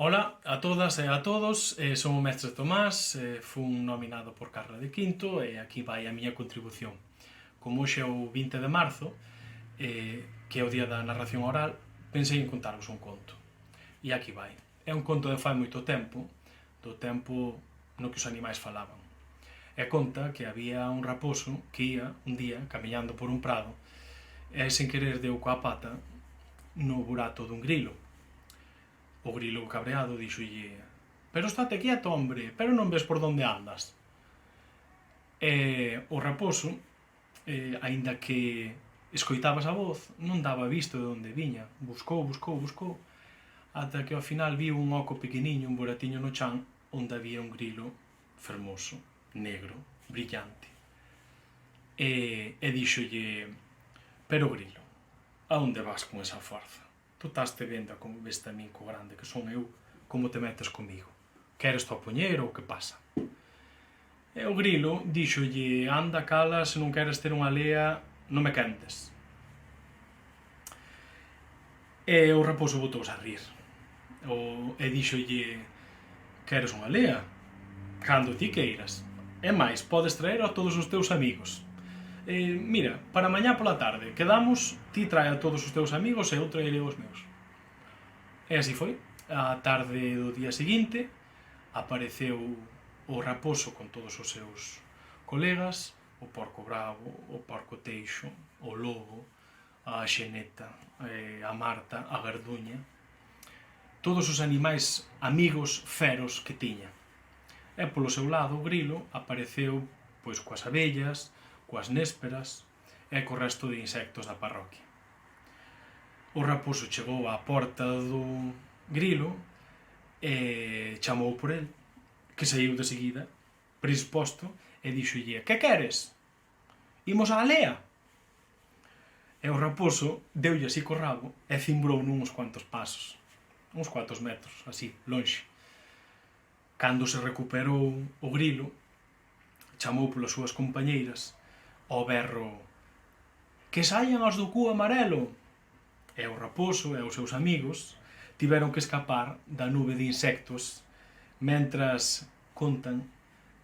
Ola a todas e a todos, son o mestre Tomás, fun nominado por Carla de Quinto e aquí vai a miña contribución. Como hoxe é o 20 de marzo, que é o día da narración oral, pensei en contarvos un conto. E aquí vai. É un conto de fai moito tempo, do tempo no que os animais falaban. E conta que había un raposo que ia un día camiñando por un prado e sen querer deu coa pata no burato dun grilo. O grilo cabreado dixolle: "Pero estate quieto, hombre, pero non ves por onde andas?" E o raposo, aínda que escoitaba esa voz, non daba visto de onde viña. Buscou, ata que ao final viu un oco pequeniño, un buratiño no chan, onde había un grilo fermoso, negro, brillante. E díxolle: "Pero grilo, a onde vas con esa forza? Tu taste vendo como veste a min co grande que son eu, como te metes comigo? Queres to poñer ou que pasa?" E o grilo díxolle: "Anda, cala, se non queres ter unha lea, non me quentes." E o raposo botouse a rir. E díxolle: "Queres unha lea? Cando ti queiras. E máis, podes traer a todos os teus amigos. Mira, para mañá pola tarde quedamos, ti trae a todos os teus amigos e eu traerei os meus." E así foi. A tarde do día seguinte apareceu o raposo con todos os seus colegas, o porco bravo, o porco teixo, o lobo, a xeneta, a Marta, a garduña, todos os animais amigos feros que tiña. E polo seu lado o grilo apareceu pois coas abellas, coas nésperas e co resto de insectos da parroquia. O raposo chegou á porta do grilo e chamou por el, que saiu de seguida, predisposto, e díxolle: "Que queres? Imos á lea?" E o raposo deulle así co rabo e cimbrou nuns cuantos pasos, uns cuantos metros, así, lonxe. Cando se recuperou o grilo, chamou polas súas compañeiras ao berro: "Que saian as do cu amarelo!" E o raposo e os seus amigos tiveron que escapar da nube de insectos mentras contan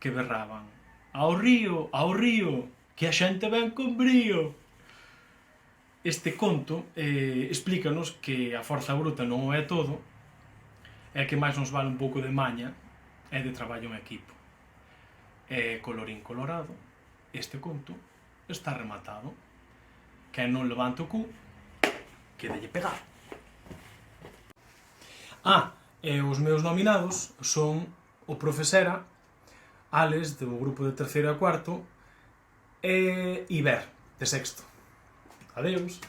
que berraban: ao río, que a xente ven con brío!" Este conto explícanos que a forza bruta non o é todo e que máis nos vale un pouco de maña e de traballo en equipo. E colorín colorado, este conto está rematado. Quen non levanta o cu, quédalle pegado. E os meus nominados son o Profesera, Ales, do grupo de terceiro e cuarto, e Iber, de sexto. Adeus.